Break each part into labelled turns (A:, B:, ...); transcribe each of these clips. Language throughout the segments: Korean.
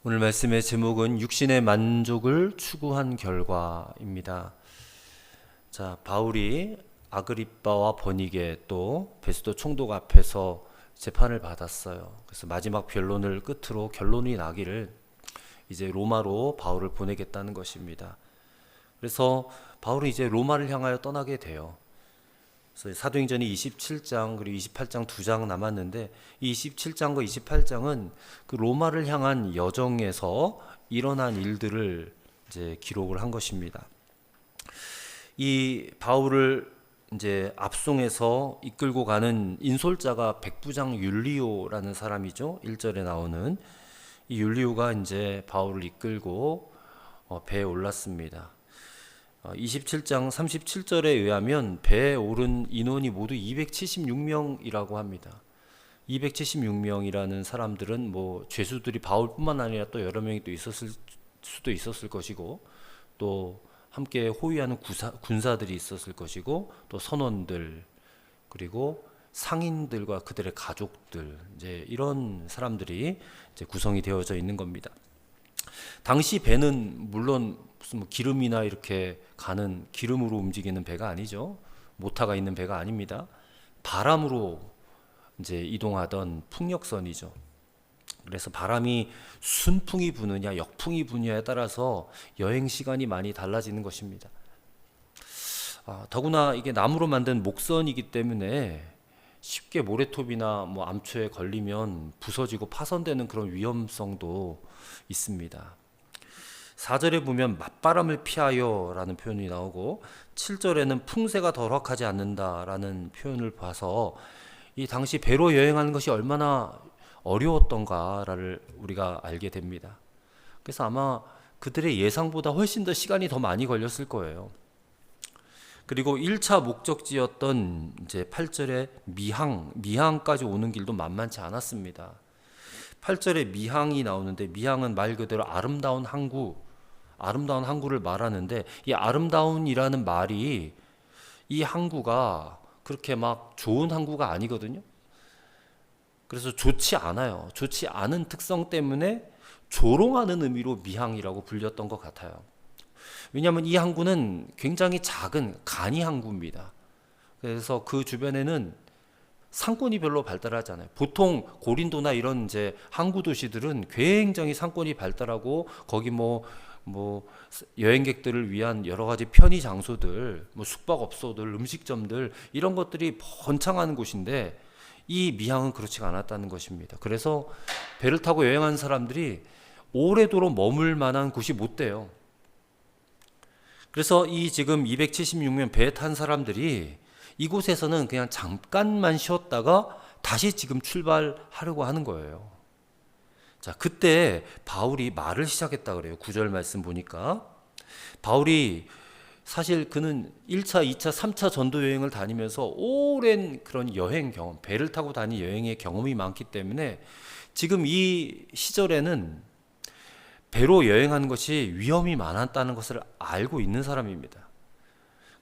A: 오늘 말씀의 제목은 육신의 만족을 추구한 결과입니다. 자, 바울이 아그리빠와 버니게 또 베스도 총독 앞에서 재판을 받았어요. 그래서 마지막 변론을 끝으로 결론이 나기를 이제 로마로 바울을 보내겠다는 것입니다. 그래서 바울이 이제 로마를 향하여 떠나게 돼요. 그래서 사도행전이 27장 그리고 28장 2장 남았는데 이 27장과 28장은 그 로마를 향한 여정에서 일어난 일들을 이제 기록을 한 것입니다. 이 바울을 이제 앞송해서 이끌고 가는 인솔자가 백부장 율리오라는 사람이죠. 1절에 나오는 이 율리오가 이제 바울을 이끌고 배에 올랐습니다. 27장 37절에 의하면 배에 오른 인원이 모두 276명이라고 합니다. 276명이라는 사람들은 뭐 죄수들이 바울뿐만 아니라 또 여러 명이 또 있었을 수도 있었을 것이고, 또 함께 호위하는 군사들이 있었을 것이고, 또 선원들, 그리고 상인들과 그들의 가족들, 이제 이런 사람들이 이제 구성이 되어져 있는 겁니다. 당시 배는 물론 무슨 뭐 기름이나 이렇게 가는 기름으로 움직이는 배가 아니죠. 모터가 있는 배가 아닙니다. 바람으로 이제 이동하던 풍력선이죠. 그래서 바람이 순풍이 부느냐 역풍이 부느냐에 따라서 여행 시간이 많이 달라지는 것입니다. 더구나 이게 나무로 만든 목선이기 때문에 쉽게 모래톱이나 뭐 암초에 걸리면 부서지고 파손되는 그런 위험성도 있습니다. 4절에 보면 맞바람을 피하여 라는 표현이 나오고 7절에는 풍세가 덜 허락하지 않는다라는 표현을 봐서 이 당시 배로 여행하는 것이 얼마나 어려웠던가를 우리가 알게 됩니다. 그래서 아마 그들의 예상보다 훨씬 더 시간이 더 많이 걸렸을 거예요. 그리고 1차 목적지였던 이제 8절에 미항까지 오는 길도 만만치 않았습니다. 8절에 미항이 나오는데 미항은 말 그대로 아름다운 항구를 말하는데, 이 아름다운이라는 말이 이 항구가 그렇게 막 좋은 항구가 아니거든요. 그래서 좋지 않아요. 좋지 않은 특성 때문에 조롱하는 의미로 미항이라고 불렸던 것 같아요. 왜냐하면 이 항구는 굉장히 작은 간이 항구입니다. 그래서 그 주변에는 상권이 별로 발달하지 않아요. 보통 고린도나 이런 이제 항구 도시들은 굉장히 상권이 발달하고 거기 뭐 여행객들을 위한 여러 가지 편의 장소들, 뭐 숙박업소들, 음식점들 이런 것들이 번창하는 곳인데 이 미항은 그렇지가 않았다는 것입니다. 그래서 배를 타고 여행하는 사람들이 오래도록 머물 만한 곳이 못 돼요. 그래서 이 지금 276명 배에 탄 사람들이 이곳에서는 그냥 잠깐만 쉬었다가 다시 지금 출발하려고 하는 거예요. 자, 그때 바울이 말을 시작했다 그래요. 9절 말씀 보니까 바울이 사실 그는 1차, 2차, 3차 전도 여행을 다니면서 오랜 그런 여행 경험, 배를 타고 다닌 여행의 경험이 많기 때문에 지금 이 시절에는 배로 여행하는 것이 위험이 많았다는 것을 알고 있는 사람입니다.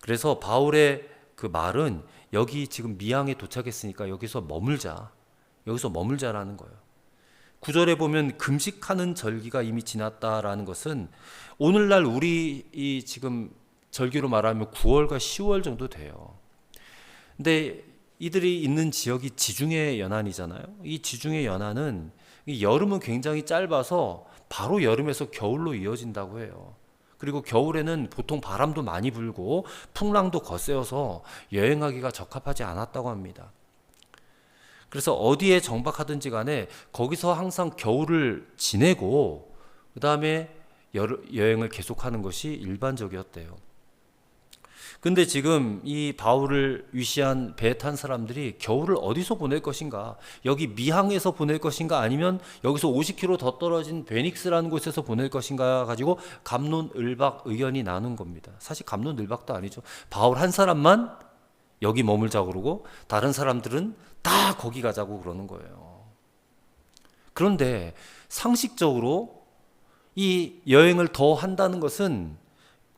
A: 그래서 바울의 그 말은 여기 지금 미항에 도착했으니까 여기서 머물자라는 거예요. 9절에 보면 금식하는 절기가 이미 지났다라는 것은 오늘날 우리 이 지금 절기로 말하면 9월과 10월 정도 돼요. 근데 이들이 있는 지역이 지중해 연안이잖아요. 이 지중해 연안은 여름은 굉장히 짧아서 바로 여름에서 겨울로 이어진다고 해요. 그리고 겨울에는 보통 바람도 많이 불고 풍랑도 거세어서 여행하기가 적합하지 않았다고 합니다. 그래서 어디에 정박하든지 간에 거기서 항상 겨울을 지내고 그 다음에 여행을 계속하는 것이 일반적이었대요. 근데 지금 이 바울을 위시한 배에 탄 사람들이 겨울을 어디서 보낼 것인가? 여기 미항에서 보낼 것인가? 아니면 여기서 50km 더 떨어진 베닉스라는 곳에서 보낼 것인가 가지고 갑론을박 의견이 나눈 겁니다. 사실 갑론을박도 아니죠. 바울 한 사람만 여기 머물자고 그러고 다른 사람들은 다 거기 가자고 그러는 거예요. 그런데 상식적으로 이 여행을 더 한다는 것은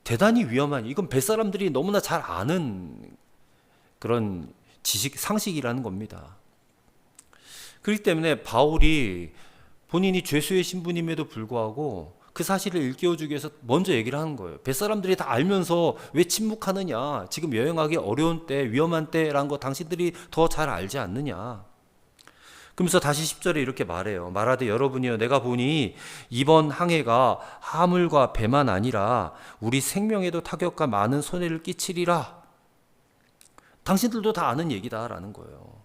A: 대단히 위험한, 이건 뱃사람들이 너무나 잘 아는 그런 상식이라는 겁니다. 그렇기 때문에 바울이 본인이 죄수의 신분임에도 불구하고 그 사실을 일깨워주기 위해서 먼저 얘기를 하는 거예요. 뱃사람들이 다 알면서 왜 침묵하느냐. 지금 여행하기 어려운 때, 위험한 때라는 거 당신들이 더 잘 알지 않느냐. 그러면서 다시 10절에 이렇게 말해요. 말하되 여러분이여 내가 보니 이번 항해가 화물과 배만 아니라 우리 생명에도 타격과 많은 손해를 끼치리라. 당신들도 다 아는 얘기다라는 거예요.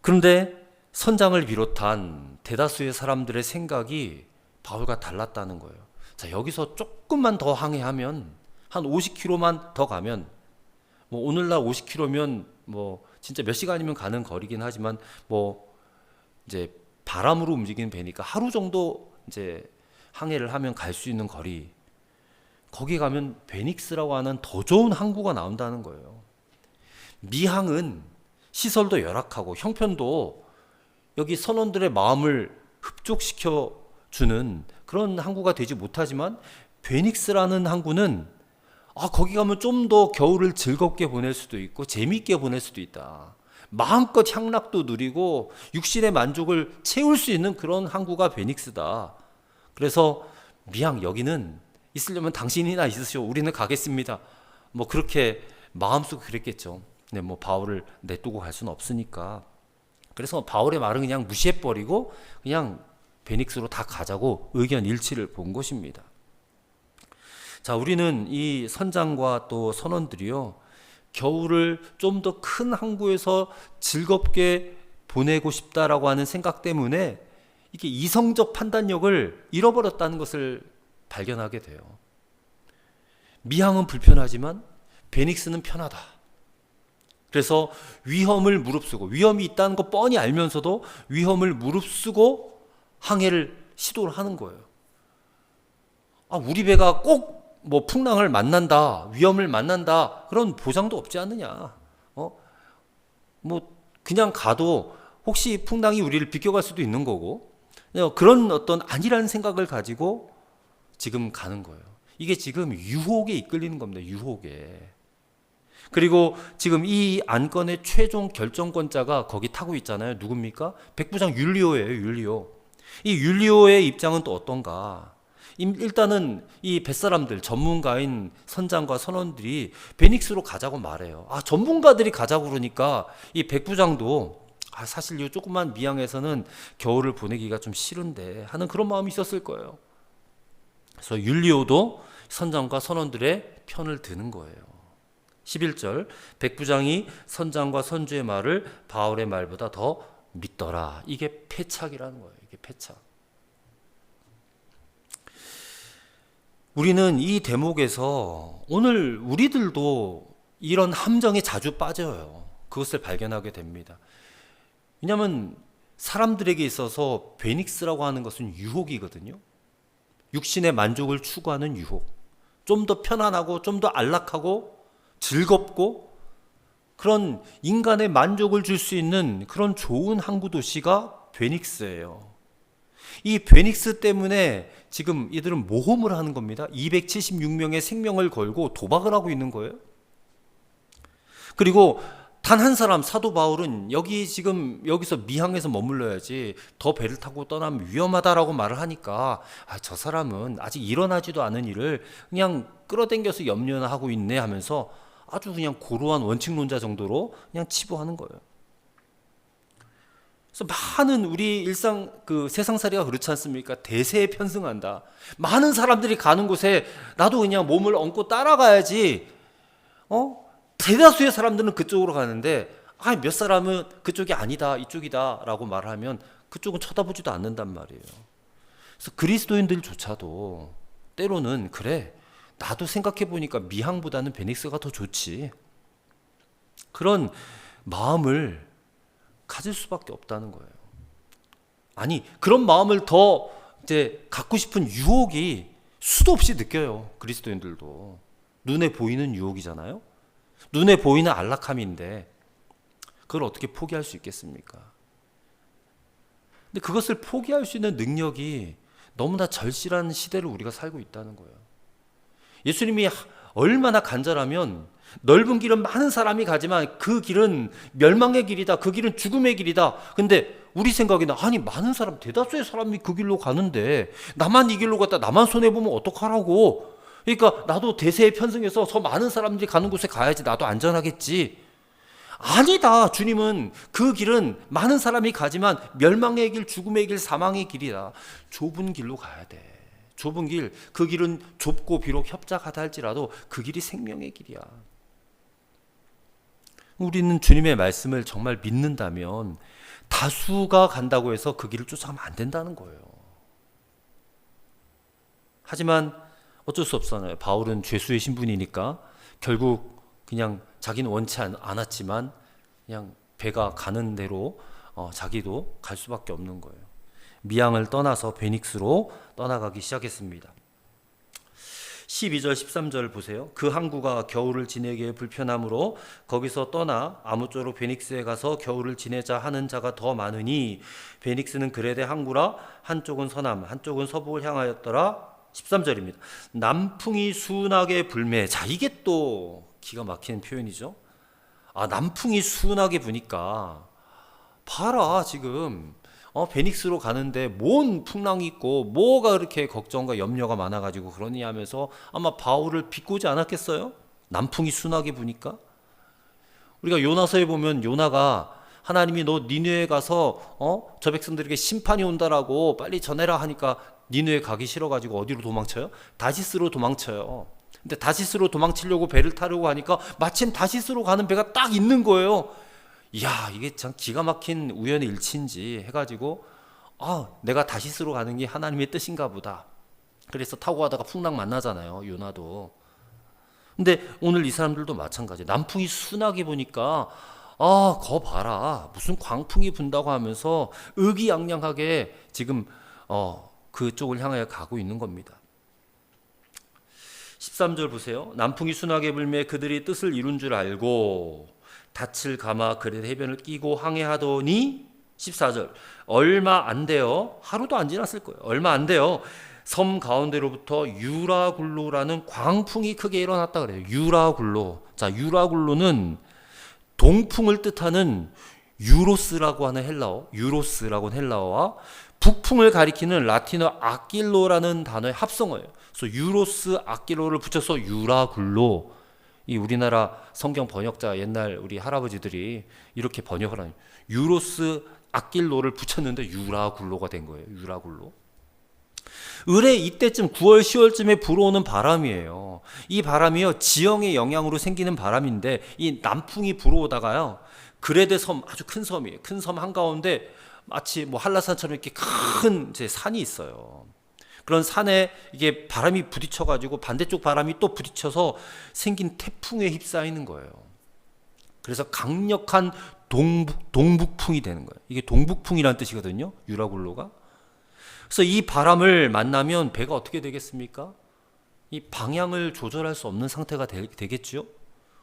A: 그런데 선장을 비롯한 대다수의 사람들의 생각이 바울과 달랐다는 거예요. 자, 여기서 조금만 더 항해하면 한 50km만 더 가면 뭐 오늘날 50km면 뭐 진짜 몇 시간이면 가는 거리긴 하지만 뭐 이제 바람으로 움직이는 배니까 하루 정도 이제 항해를 하면 갈 수 있는 거리. 거기 가면 베닉스라고 하는 더 좋은 항구가 나온다는 거예요. 미항은 시설도 열악하고 형편도 여기 선원들의 마음을 흡족시켜 주는 그런 항구가 되지 못하지만 베닉스라는 항구는 거기 가면 좀 더 겨울을 즐겁게 보낼 수도 있고 재미있게 보낼 수도 있다. 마음껏 향락도 누리고 육신의 만족을 채울 수 있는 그런 항구가 베닉스다. 그래서 미항 여기는 있으려면 당신이나 있으시오. 우리는 가겠습니다. 뭐 그렇게 마음속에 그랬겠죠. 네, 뭐 바울을 내두고 갈 수는 없으니까. 그래서 바울의 말은 그냥 무시해버리고 그냥 베닉스로 다 가자고 의견 일치를 본 것입니다. 자, 우리는 이 선장과 또 선원들이요, 겨울을 좀 더 큰 항구에서 즐겁게 보내고 싶다라고 하는 생각 때문에 이게 이성적 판단력을 잃어버렸다는 것을 발견하게 돼요. 미항은 불편하지만 베닉스는 편하다. 그래서 위험을 무릅쓰고 위험이 있다는 거 뻔히 알면서도 위험을 무릅쓰고 항해를 시도를 하는 거예요. 우리 배가 꼭 뭐 풍랑을 만난다, 위험을 만난다 그런 보장도 없지 않느냐. 뭐 그냥 가도 혹시 풍랑이 우리를 비껴갈 수도 있는 거고 그런 어떤 아니라는 생각을 가지고 지금 가는 거예요. 이게 지금 유혹에 이끌리는 겁니다. 유혹에. 그리고 지금 이 안건의 최종 결정권자가 거기 타고 있잖아요. 누굽니까? 백부장 율리오예요. 율리오. 이 율리오의 입장은 또 어떤가? 일단은 이 뱃사람들, 전문가인 선장과 선원들이 베닉스로 가자고 말해요. 전문가들이 가자고 그러니까 이 백부장도 사실 이 조그만 미항에서는 겨울을 보내기가 좀 싫은데 하는 그런 마음이 있었을 거예요. 그래서 율리오도 선장과 선원들의 편을 드는 거예요. 11절 백부장이 선장과 선주의 말을 바울의 말보다 더 믿더라. 이게 패착이라는 거예요. 이게 패착. 우리는 이 대목에서 오늘 우리들도 이런 함정에 자주 빠져요. 그것을 발견하게 됩니다. 왜냐하면 사람들에게 있어서 베닉스라고 하는 것은 유혹이거든요. 육신의 만족을 추구하는 유혹. 좀 더 편안하고 좀 더 안락하고 즐겁고 그런 인간의 만족을 줄 수 있는 그런 좋은 항구 도시가 베닉스예요. 이 베닉스 때문에 지금 이들은 모험을 하는 겁니다. 276명의 생명을 걸고 도박을 하고 있는 거예요. 그리고 단 한 사람, 사도 바울은 여기서 미항에서 머물러야지 더 배를 타고 떠나면 위험하다라고 말을 하니까 저 사람은 아직 일어나지도 않은 일을 그냥 끌어당겨서 염려하고 있네 하면서 아주 그냥 고루한 원칙론자 정도로 그냥 치부하는 거예요. 그래서 많은 우리 일상 세상살이가 그렇지 않습니까? 대세에 편승한다. 많은 사람들이 가는 곳에 나도 그냥 몸을 얹고 따라가야지. 대다수의 사람들은 그쪽으로 가는데 몇 사람은 그쪽이 아니다, 이쪽이다라고 말하면 그쪽은 쳐다보지도 않는단 말이에요. 그래서 그리스도인들조차도 때로는 그래, 나도 생각해 보니까 미항보다는 베닉스가 더 좋지. 그런 마음을 가질 수밖에 없다는 거예요. 그런 마음을 더 이제 갖고 싶은 유혹이 수도 없이 느껴요. 그리스도인들도 눈에 보이는 유혹이잖아요. 눈에 보이는 안락함인데 그걸 어떻게 포기할 수 있겠습니까? 근데 그것을 포기할 수 있는 능력이 너무나 절실한 시대를 우리가 살고 있다는 거예요. 예수님이 얼마나 간절하면 넓은 길은 많은 사람이 가지만 그 길은 멸망의 길이다. 그 길은 죽음의 길이다. 근데 우리 생각에는 아니 많은 사람 대다수의 사람이 그 길로 가는데 나만 이 길로 갔다 나만 손해보면 어떡하라고. 그러니까 나도 대세에 편승해서 저 많은 사람들이 가는 곳에 가야지 나도 안전하겠지. 아니다. 주님은 그 길은 많은 사람이 가지만 멸망의 길, 죽음의 길, 사망의 길이다. 좁은 길로 가야 돼. 좁은 길, 그 길은 좁고 비록 협착하다 할지라도 그 길이 생명의 길이야. 우리는 주님의 말씀을 정말 믿는다면 다수가 간다고 해서 그 길을 쫓아가면 안 된다는 거예요. 하지만 어쩔 수 없잖아요. 바울은 죄수의 신분이니까 결국 그냥 자기는 원치 않았지만 그냥 배가 가는 대로 자기도 갈 수밖에 없는 거예요. 미항을 떠나서 베닉스로 떠나가기 시작했습니다. 12절 13절 보세요. 그 항구가 겨울을 지내기에 불편하므로 거기서 떠나 아무쪼록 베닉스에 가서 겨울을 지내자 하는 자가 더 많으니 베닉스는 그레데 항구라 한쪽은 서남 한쪽은 서북을 향하였더라. 13절입니다. 남풍이 순하게 불매. 자, 이게 또 기가 막히는 표현이죠. 남풍이 순하게 부니까 봐라 지금 베닉스로 가는데 뭔 풍랑이 있고 뭐가 그렇게 걱정과 염려가 많아가지고 그러니 하면서 아마 바울을 비꼬지 않았겠어요? 남풍이 순하게 부니까. 우리가 요나서에 보면 요나가 하나님이 너 니느웨에 가서 저 백성들에게 심판이 온다라고 빨리 전해라 하니까 니느웨 가기 싫어가지고 어디로 도망쳐요? 다시스로 도망쳐요. 근데 다시스로 도망치려고 배를 타려고 하니까 마침 다시스로 가는 배가 딱 있는 거예요. 이야, 이게 참 기가 막힌 우연의 일치인지 해가지고 내가 다시스로 가는 게 하나님의 뜻인가 보다. 그래서 타고 가다가 풍랑 만나잖아요, 요나도. 근데 오늘 이 사람들도 마찬가지. 남풍이 순하게 보니까 거 봐라, 무슨 광풍이 분다고 하면서 의기양양하게 지금 그쪽을 향하여 가고 있는 겁니다. 13절 보세요. 남풍이 순하게 불매 그들이 뜻을 이룬 줄 알고 닻을 감아 그레데 해변을 끼고 항해하더니 14절 얼마 안 돼요. 하루도 안 지났을 거예요. 얼마 안 돼요. 섬 가운데로부터 유라굴로라는 광풍이 크게 일어났다 그래요. 유라굴로. 자, 유라굴로는 동풍을 뜻하는 유로스라고 하는 헬라어와 북풍을 가리키는 라틴어 아킬로라는 단어의 합성어예요. 그래서 유로스 아킬로를 붙여서 유라굴로. 이 우리나라 성경 번역자 옛날 우리 할아버지들이 이렇게 번역을 하는 유로스 아킬로를 붙였는데 유라굴로가 된 거예요. 유라굴로. 을에 이때쯤 9월 10월쯤에 불어오는 바람이에요. 이 바람이요 지형의 영향으로 생기는 바람인데 이 남풍이 불어오다가요 그레데 섬, 아주 큰 섬이에요. 큰 섬 한가운데 마치 뭐 한라산처럼 이렇게 큰 이제 산이 있어요. 그런 산에 이게 바람이 부딪혀가지고 반대쪽 바람이 또 부딪혀서 생긴 태풍에 휩싸이는 거예요. 그래서 강력한 동북풍이 되는 거예요. 이게 동북풍이라는 뜻이거든요. 유라굴로가. 그래서 이 바람을 만나면 배가 어떻게 되겠습니까? 이 방향을 조절할 수 없는 상태가 되겠죠.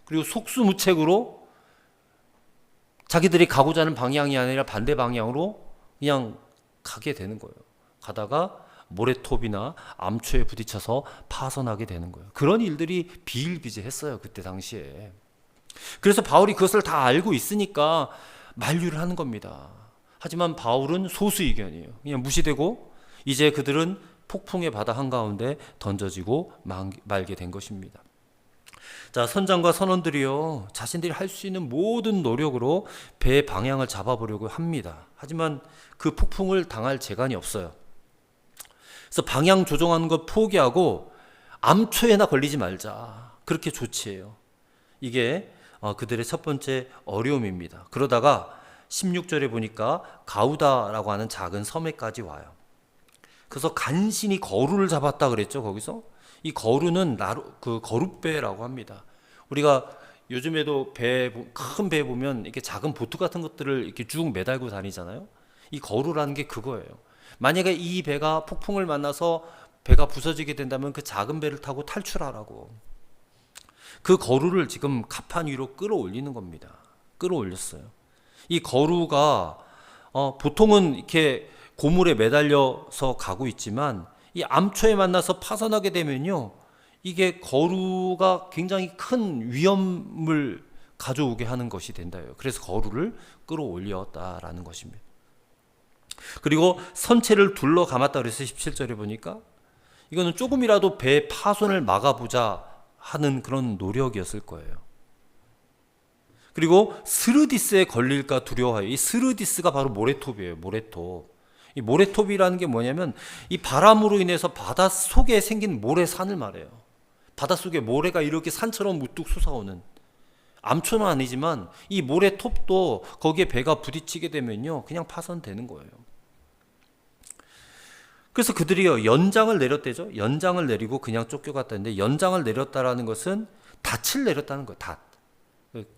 A: 그리고 속수무책으로 자기들이 가고자 하는 방향이 아니라 반대 방향으로 그냥 가게 되는 거예요. 가다가 모래톱이나 암초에 부딪혀서 파손하게 되는 거예요. 그런 일들이 비일비재했어요. 그때 당시에. 그래서 바울이 그것을 다 알고 있으니까 만류를 하는 겁니다. 하지만 바울은 소수의견이에요. 그냥 무시되고 이제 그들은 폭풍의 바다 한가운데 던져지고 말게 된 것입니다. 자, 선장과 선원들이요 자신들이 할 수 있는 모든 노력으로 배의 방향을 잡아보려고 합니다. 하지만 그 폭풍을 당할 재간이 없어요. 그래서 방향 조정하는 것 포기하고 암초에나 걸리지 말자. 그렇게 조치해요. 이게 그들의 첫 번째 어려움입니다. 그러다가 16절에 보니까 가우다라고 하는 작은 섬에까지 와요. 그래서 간신히 거루를 잡았다 그랬죠. 거기서 이 거루는 그 거룻배라고 합니다. 우리가 요즘에도 큰 배 보면 이렇게 작은 보트 같은 것들을 이렇게 쭉 매달고 다니잖아요. 이 거루라는 게 그거예요. 만약에 이 배가 폭풍을 만나서 배가 부서지게 된다면 그 작은 배를 타고 탈출하라고. 그 거루를 지금 갑판 위로 끌어올리는 겁니다. 끌어올렸어요. 이 거루가 보통은 이렇게 고물에 매달려서 가고 있지만 이 암초에 만나서 파손하게 되면요, 이게 거루가 굉장히 큰 위험을 가져오게 하는 것이 된다요. 그래서 거루를 끌어올렸다라는 것입니다. 그리고 선체를 둘러 감았다 그래서 17절에 보니까 이거는 조금이라도 배 파손을 막아보자 하는 그런 노력이었을 거예요. 그리고 스르디스에 걸릴까 두려워해요. 이 스르디스가 바로 모래톱이에요. 모래톱. 이 모래톱이라는 게 뭐냐면 이 바람으로 인해서 바닷속에 생긴 모래산을 말해요. 바닷속에 모래가 이렇게 산처럼 우뚝 솟아오는, 암초는 아니지만 이 모래톱도 거기에 배가 부딪히게 되면요 그냥 파손되는 거예요. 그래서 그들이요 연장을 내렸대죠. 연장을 내리고 그냥 쫓겨갔다는데, 연장을 내렸다라는 것은 닻을 내렸다는 거예요. 닷.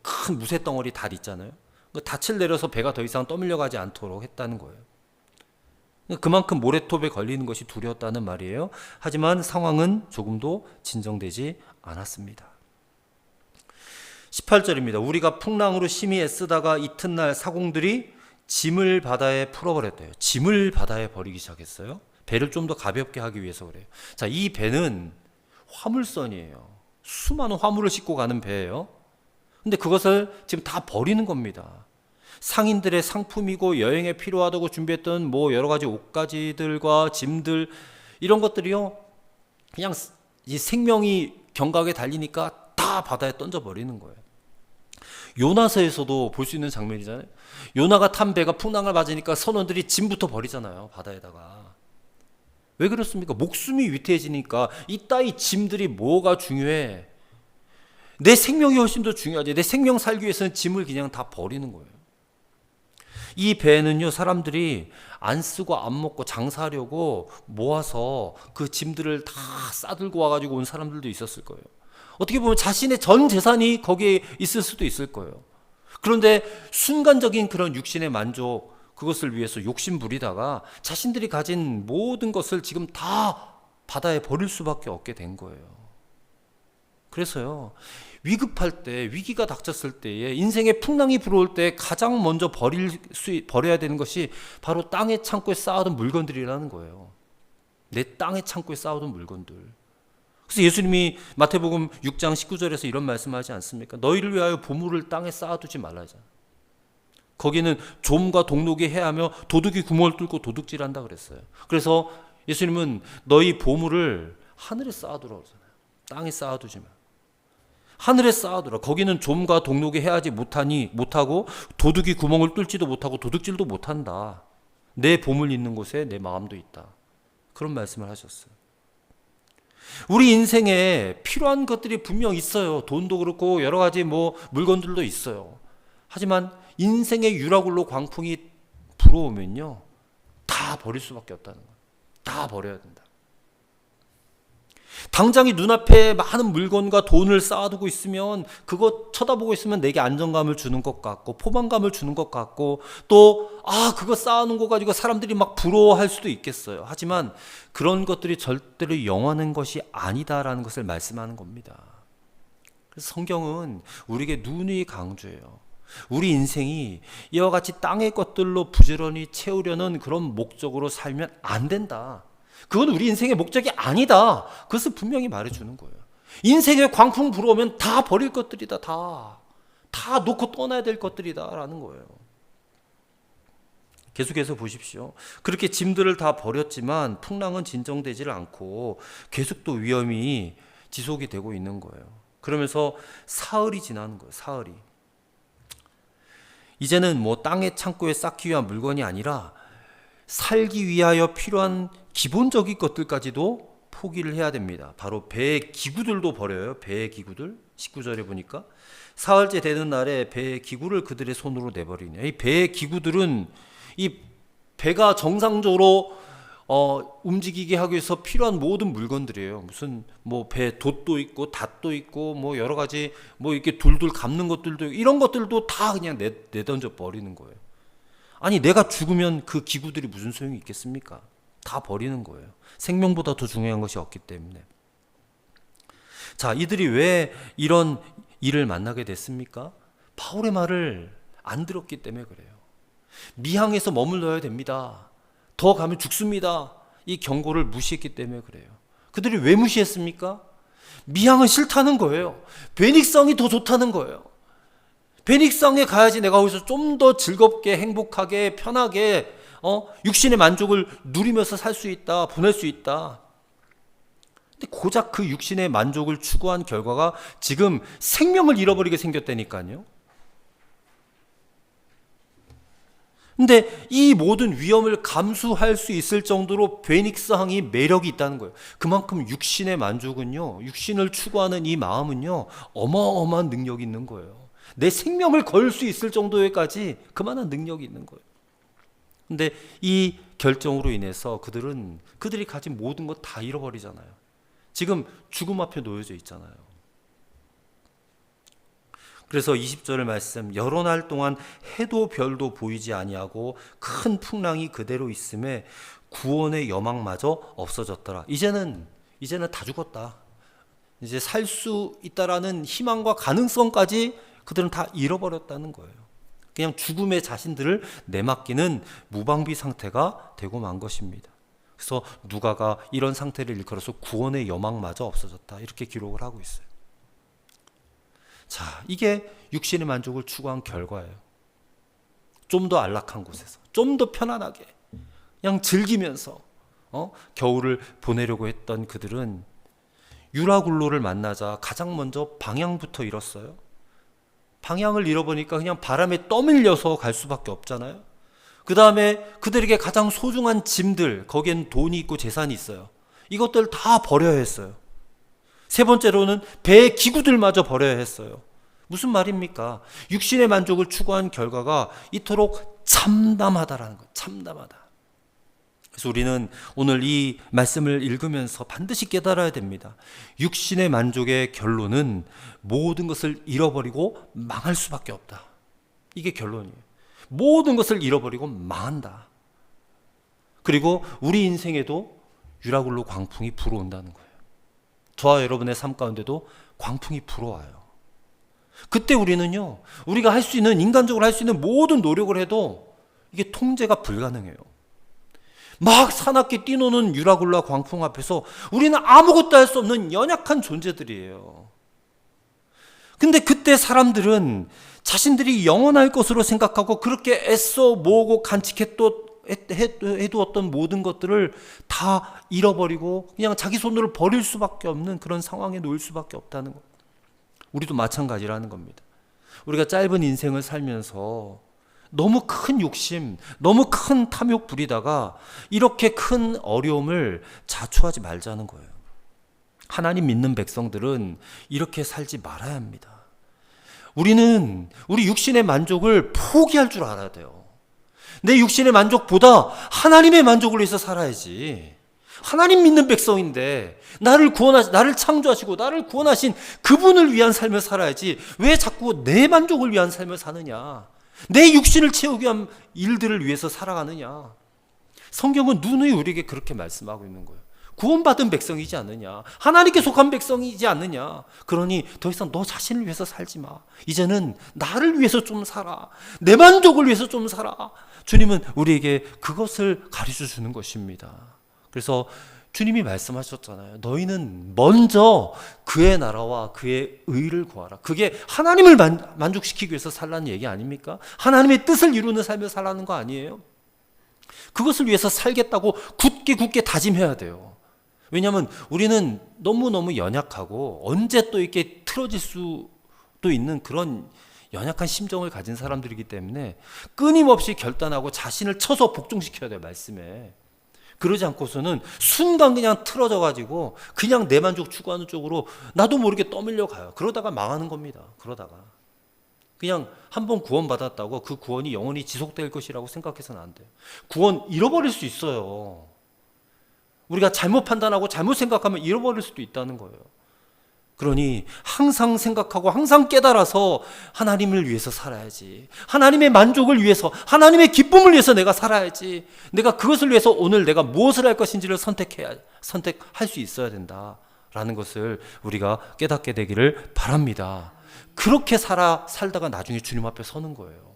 A: 큰 무쇠 덩어리 닷 있잖아요. 그 닻을 내려서 배가 더 이상 떠밀려 가지 않도록 했다는 거예요. 그만큼 모래톱에 걸리는 것이 두려웠다는 말이에요. 하지만 상황은 조금도 진정되지 않았습니다. 18절입니다. 우리가 풍랑으로 심히 애쓰다가 이튿날 사공들이 짐을 바다에 풀어버렸대요. 짐을 바다에 버리기 시작했어요. 배를 좀 더 가볍게 하기 위해서 그래요. 자, 이 배는 화물선이에요. 수많은 화물을 싣고 가는 배예요. 근데 그것을 지금 다 버리는 겁니다. 상인들의 상품이고 여행에 필요하다고 준비했던 뭐 여러 가지 옷가지들과 짐들, 이런 것들이요 그냥 이 생명이 경각에 달리니까 다 바다에 던져버리는 거예요. 요나서에서도 볼 수 있는 장면이잖아요. 요나가 탄 배가 풍랑을 맞으니까 선원들이 짐부터 버리잖아요, 바다에다가. 왜 그렇습니까? 목숨이 위태해지니까 이따위 짐들이 뭐가 중요해? 내 생명이 훨씬 더 중요하지. 내 생명 살기 위해서는 짐을 그냥 다 버리는 거예요. 이 배는요 사람들이 안 쓰고 안 먹고 장사하려고 모아서 그 짐들을 다 싸들고 와가지고 온 사람들도 있었을 거예요. 어떻게 보면 자신의 전 재산이 거기에 있을 수도 있을 거예요. 그런데 순간적인 그런 육신의 만족, 그것을 위해서 욕심 부리다가 자신들이 가진 모든 것을 지금 다 바다에 버릴 수밖에 없게 된 거예요. 그래서요 위급할 때, 위기가 닥쳤을 때에, 인생의 풍랑이 불어올 때 가장 먼저 버려야 되는 것이 바로 땅의 창고에 쌓아둔 물건들이라는 거예요. 내 땅의 창고에 쌓아둔 물건들. 그래서 예수님이 마태복음 6장 19절에서 이런 말씀하지 않습니까? 너희를 위하여 보물을 땅에 쌓아두지 말라 하잖아요. 거기는 좀과 동록이 해하며 도둑이 구멍을 뚫고 도둑질한다 그랬어요. 그래서 예수님은 너희 보물을 하늘에 쌓아두라고 그러잖아요. 땅에 쌓아두지 마. 하늘에 쌓아두라. 거기는 좀과 동록이 해하지 못하고 도둑이 구멍을 뚫지도 못하고 도둑질도 못한다. 내 보물 있는 곳에 내 마음도 있다. 그런 말씀을 하셨어요. 우리 인생에 필요한 것들이 분명 있어요. 돈도 그렇고 여러 가지 뭐 물건들도 있어요. 하지만 인생의 유라굴로 광풍이 불어오면요 다 버릴 수밖에 없다는 거예요. 다 버려야 된다. 당장이 눈앞에 많은 물건과 돈을 쌓아두고 있으면, 그거 쳐다보고 있으면 내게 안정감을 주는 것 같고 포만감을 주는 것 같고, 또 그거 쌓아놓은 거 가지고 사람들이 막 부러워할 수도 있겠어요. 하지만 그런 것들이 절대로 영원한 것이 아니다라는 것을 말씀하는 겁니다. 그래서 성경은 우리에게 누누이 강조해요. 우리 인생이 이와 같이 땅의 것들로 부지런히 채우려는 그런 목적으로 살면 안 된다. 그건 우리 인생의 목적이 아니다. 그것을 분명히 말해주는 거예요. 인생에 광풍 불어오면 다 버릴 것들이다. 다 놓고 떠나야 될 것들이다 라는 거예요. 계속해서 보십시오. 그렇게 짐들을 다 버렸지만 풍랑은 진정되질 않고 계속 또 위험이 지속이 되고 있는 거예요. 그러면서 사흘이 지나는 거예요. 사흘이. 이제는 뭐 땅의 창고에 쌓기 위한 물건이 아니라 살기 위하여 필요한 기본적인 것들까지도 포기를 해야 됩니다. 바로 배의 기구들도 버려요. 배의 기구들. 19절에 보니까 사흘째 되는 날에 배의 기구를 그들의 손으로 내버리냐. 이 배의 기구들은 이 배가 정상적으로 움직이게 하기 위해서 필요한 모든 물건들이에요. 무슨 뭐 배 돛도 있고 닷도 있고 뭐 여러 가지 뭐 이렇게 둘둘 감는 것들도 있고, 이런 것들도 다 그냥 내던져 버리는 거예요. 아니 내가 죽으면 그 기구들이 무슨 소용이 있겠습니까? 다 버리는 거예요. 생명보다 더 중요한 것이 없기 때문에. 자, 이들이 왜 이런 일을 만나게 됐습니까? 바울의 말을 안 들었기 때문에 그래요. 미항에서 머물러야 됩니다. 더 가면 죽습니다. 이 경고를 무시했기 때문에 그래요. 그들이 왜 무시했습니까? 미항은 싫다는 거예요. 베닉성이 더 좋다는 거예요. 베닉성에 가야지 내가 거기서 좀 더 즐겁게 행복하게 편하게 육신의 만족을 누리면서 살 수 있다, 보낼 수 있다. 근데 고작 그 육신의 만족을 추구한 결과가 지금 생명을 잃어버리게 생겼다니까요. 근데 이 모든 위험을 감수할 수 있을 정도로 베닉스 항이 매력이 있다는 거예요. 그만큼 육신의 만족은요, 육신을 추구하는 이 마음은요, 어마어마한 능력이 있는 거예요. 내 생명을 걸 수 있을 정도에까지 그만한 능력이 있는 거예요. 근데 이 결정으로 인해서 그들이 가진 모든 것 다 잃어버리잖아요. 지금 죽음 앞에 놓여져 있잖아요. 그래서 20절 말씀, 여러 날 동안 해도 별도 보이지 아니하고 큰 풍랑이 그대로 있음에 구원의 여망마저 없어졌더라. 이제는 다 죽었다. 이제 살 수 있다라는 희망과 가능성까지 그들은 다 잃어버렸다는 거예요. 그냥 죽음의 자신들을 내맡기는 무방비 상태가 되고 만 것입니다. 그래서 누가가 이런 상태를 일컬어서 구원의 여망마저 없어졌다, 이렇게 기록을 하고 있어요. 자, 이게 육신의 만족을 추구한 결과예요. 좀 더 안락한 곳에서, 좀 더 편안하게 그냥 즐기면서 겨울을 보내려고 했던 그들은 유라굴로를 만나자 가장 먼저 방향부터 잃었어요. 방향을 잃어보니까 그냥 바람에 떠밀려서 갈 수밖에 없잖아요. 그 다음에 그들에게 가장 소중한 짐들, 거기엔 돈이 있고 재산이 있어요. 이것들 다 버려야 했어요. 세 번째로는 배의 기구들마저 버려야 했어요. 무슨 말입니까? 육신의 만족을 추구한 결과가 이토록 참담하다라는 거예요. 참담하다. 그래서 우리는 오늘 이 말씀을 읽으면서 반드시 깨달아야 됩니다. 육신의 만족의 결론은 모든 것을 잃어버리고 망할 수밖에 없다. 이게 결론이에요. 모든 것을 잃어버리고 망한다. 그리고 우리 인생에도 유라굴로 광풍이 불어온다는 거예요. 저와 여러분의 삶 가운데도 광풍이 불어와요. 그때 우리는요, 우리가 할 수 있는, 인간적으로 할 수 있는 모든 노력을 해도 이게 통제가 불가능해요. 막 사납게 뛰노는 유라굴라 광풍 앞에서 우리는 아무것도 할 수 없는 연약한 존재들이에요. 근데 그때 사람들은 자신들이 영원할 것으로 생각하고 그렇게 애써 모으고 해두었던 모든 것들을 다 잃어버리고 그냥 자기 손으로 버릴 수밖에 없는 그런 상황에 놓일 수밖에 없다는 것. 우리도 마찬가지라는 겁니다. 우리가 짧은 인생을 살면서 너무 큰 욕심, 너무 큰 탐욕 부리다가 이렇게 큰 어려움을 자초하지 말자는 거예요. 하나님 믿는 백성들은 이렇게 살지 말아야 합니다. 우리는 우리 육신의 만족을 포기할 줄 알아야 돼요. 내 육신의 만족보다 하나님의 만족을 위해서 살아야지. 하나님 믿는 백성인데 나를 창조하시고 나를 구원하신 그분을 위한 삶을 살아야지. 왜 자꾸 내 만족을 위한 삶을 사느냐? 내 육신을 채우기 위한 일들을 위해서 살아가느냐? 성경은 누누이 우리에게 그렇게 말씀하고 있는 거예요. 구원받은 백성이지 않느냐? 하나님께 속한 백성이지 않느냐? 그러니 더 이상 너 자신을 위해서 살지 마. 이제는 나를 위해서 좀 살아. 내 만족을 위해서 좀 살아. 주님은 우리에게 그것을 가르쳐 주는 것입니다. 그래서 주님이 말씀하셨잖아요. 너희는 먼저 그의 나라와 그의 의를 구하라. 그게 하나님을 만족시키기 위해서 살라는 얘기 아닙니까? 하나님의 뜻을 이루는 삶을 살라는 거 아니에요? 그것을 위해서 살겠다고 굳게 다짐해야 돼요. 왜냐하면 우리는 너무너무 연약하고 언제 또 이렇게 틀어질 수도 있는 그런 연약한 심정을 가진 사람들이기 때문에 끊임없이 결단하고 자신을 쳐서 복종시켜야 돼요, 말씀에. 그러지 않고서는 순간 그냥 틀어져가지고 그냥 내 만족 추구하는 쪽으로 나도 모르게 떠밀려 가요. 그러다가 망하는 겁니다. 그러다가 그냥 한번 구원받았다고 그 구원이 영원히 지속될 것이라고 생각해서는 안 돼요. 구원 잃어버릴 수 있어요. 우리가 잘못 판단하고 잘못 생각하면 잃어버릴 수도 있다는 거예요. 그러니 항상 생각하고 항상 깨달아서 하나님을 위해서 살아야지. 하나님의 만족을 위해서, 하나님의 기쁨을 위해서 내가 살아야지. 내가 그것을 위해서 오늘 내가 무엇을 할 것인지를 선택할 수 있어야 된다라는 것을 우리가 깨닫게 되기를 바랍니다. 그렇게 살다가 나중에 주님 앞에 서는 거예요.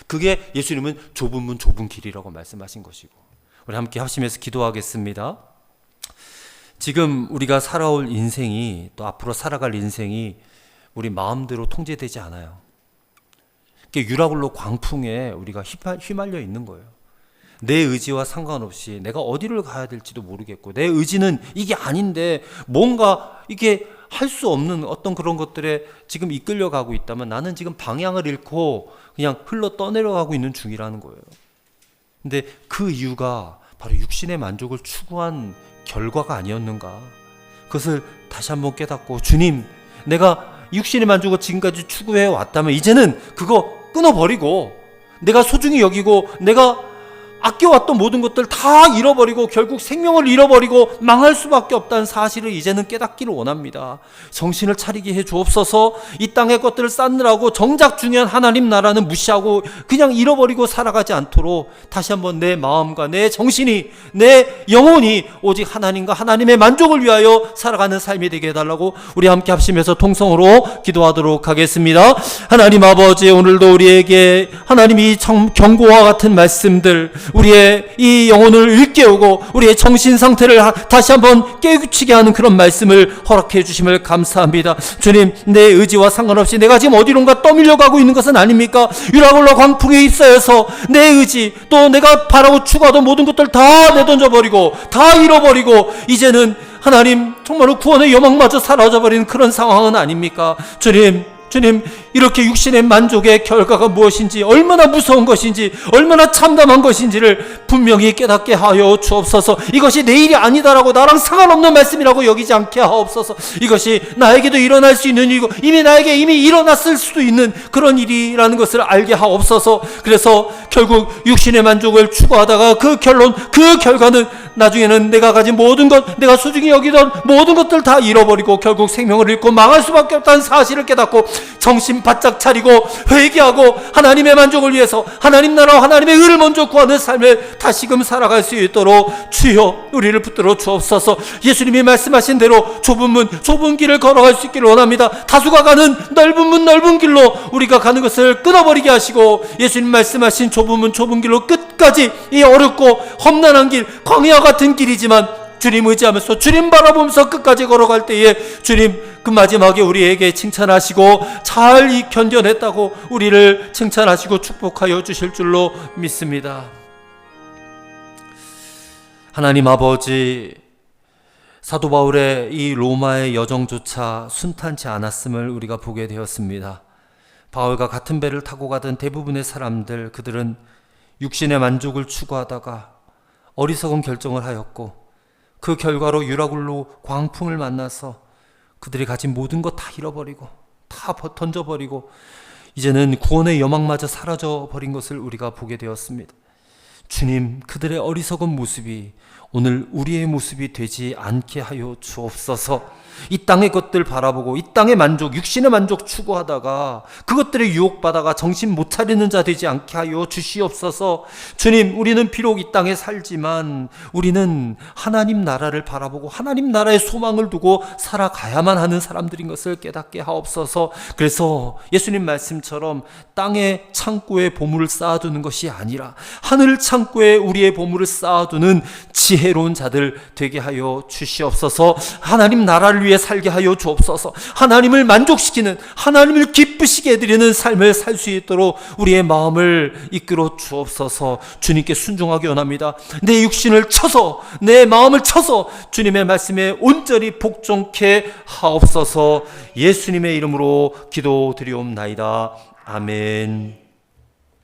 A: 그게 예수님은 좁은 문 좁은 길이라고 말씀하신 것이고. 우리 함께 합심해서 기도하겠습니다. 지금 우리가 살아올 인생이, 또 앞으로 살아갈 인생이 우리 마음대로 통제되지 않아요. 유라굴로 광풍에 우리가 휘말려 있는 거예요. 내 의지와 상관없이 내가 어디를 가야 될지도 모르겠고 내 의지는 이게 아닌데 뭔가 이게 할 수 없는 어떤 그런 것들에 지금 이끌려가고 있다면 나는 지금 방향을 잃고 그냥 흘러 떠내려가고 있는 중이라는 거예요. 근데 그 이유가 바로 육신의 만족을 추구한 결과가 아니었는가? 그것을 다시 한번 깨닫고, 주님, 내가 육신의 만족을 지금까지 추구해 왔다면 이제는 그거 끊어버리고 내가 소중히 여기고 내가 아껴왔던 모든 것들 다 잃어버리고 결국 생명을 잃어버리고 망할 수밖에 없다는 사실을 이제는 깨닫기를 원합니다. 정신을 차리게 해 주옵소서. 이 땅의 것들을 쌓느라고 정작 중요한 하나님 나라는 무시하고 그냥 잃어버리고 살아가지 않도록 다시 한번 내 마음과 내 정신이, 내 영혼이 오직 하나님과 하나님의 만족을 위하여 살아가는 삶이 되게 해달라고 우리 함께 합심해서 통성으로 기도하도록 하겠습니다. 하나님 아버지, 오늘도 우리에게 하나님이 경고와 같은 말씀들, 우리의 이 영혼을 일깨우고 우리의 정신 상태를 다시 한번 깨우치게 하는 그런 말씀을 허락해 주심을 감사합니다. 주님, 내 의지와 상관없이 내가 지금 어디론가 떠밀려 가고 있는 것은 아닙니까? 유라굴라 광풍에 휩싸여서 내 의지, 또 내가 바라고 추구하던 모든 것들 다 내던져버리고 다 잃어버리고 이제는 하나님 정말로 구원의 여망마저 사라져버리는 그런 상황은 아닙니까? 주님, 이렇게 육신의 만족의 결과가 무엇인지, 얼마나 무서운 것인지, 얼마나 참담한 것인지를 분명히 깨닫게 하여 주옵소서. 이것이 내 일이 아니다라고, 나랑 상관없는 말씀이라고 여기지 않게 하옵소서. 이것이 나에게도 일어날 수 있는 일이고 이미 나에게 일어났을 수도 있는 그런 일이라는 것을 알게 하옵소서. 그래서 결국 육신의 만족을 추구하다가 그 결과는 나중에는 내가 가진 모든 것, 내가 소중히 여기던 모든 것들 다 잃어버리고 결국 생명을 잃고 망할 수밖에 없다는 사실을 깨닫고 정신 바짝 차리고 회개하고 하나님의 만족을 위해서 하나님 나라와 하나님의 의를 먼저 구하는 삶을 다시금 살아갈 수 있도록 주여 우리를 붙들어 주옵소서. 예수님이 말씀하신 대로 좁은 문, 좁은 길을 걸어갈 수 있기를 원합니다. 다수가 가는 넓은 문, 넓은 길로 우리가 가는 것을 끊어버리게 하시고, 예수님 말씀하신 좁은 문, 좁은 길로 끝까지 이 어렵고 험난한 길, 광야 같은 길이지만 주님 의지하면서 주님 바라보면서 끝까지 걸어갈 때에 주님 그 마지막에 우리에게 칭찬하시고 잘 견뎌냈다고 우리를 칭찬하시고 축복하여 주실 줄로 믿습니다. 하나님 아버지, 사도 바울의 이 로마의 여정조차 순탄치 않았음을 우리가 보게 되었습니다. 바울과 같은 배를 타고 가던 대부분의 사람들, 그들은 육신의 만족을 추구하다가 어리석은 결정을 하였고 그 결과로 유라굴로 광풍을 만나서 그들이 가진 모든 것 다 잃어버리고 다 던져버리고 이제는 구원의 여망마저 사라져버린 것을 우리가 보게 되었습니다. 주님, 그들의 어리석은 모습이 오늘 우리의 모습이 되지 않게 하여 주옵소서. 이 땅의 것들 바라보고 이 땅의 만족, 육신의 만족 추구하다가 그것들에 유혹받아가 정신 못 차리는 자 되지 않게 하여 주시옵소서. 주님, 우리는 비록 이 땅에 살지만 우리는 하나님 나라를 바라보고 하나님 나라의 소망을 두고 살아가야만 하는 사람들인 것을 깨닫게 하옵소서. 그래서 예수님 말씀처럼 땅의 창고에 보물을 쌓아두는 것이 아니라 하늘 창고에 우리의 보물을 쌓아두는 지혜로운 자들 되게 하여 주시옵소서. 하나님 나라를 위해 살게 하여 주옵소서. 하나님을 만족시키는, 하나님을 기쁘시게 해드리는 삶을 살 수 있도록 우리의 마음을 이끌어 주옵소서. 주님께 순종하기 원합니다. 내 육신을 쳐서, 내 마음을 쳐서 주님의 말씀에 온전히 복종케 하옵소서. 예수님의 이름으로 기도드리옵나이다. 아멘.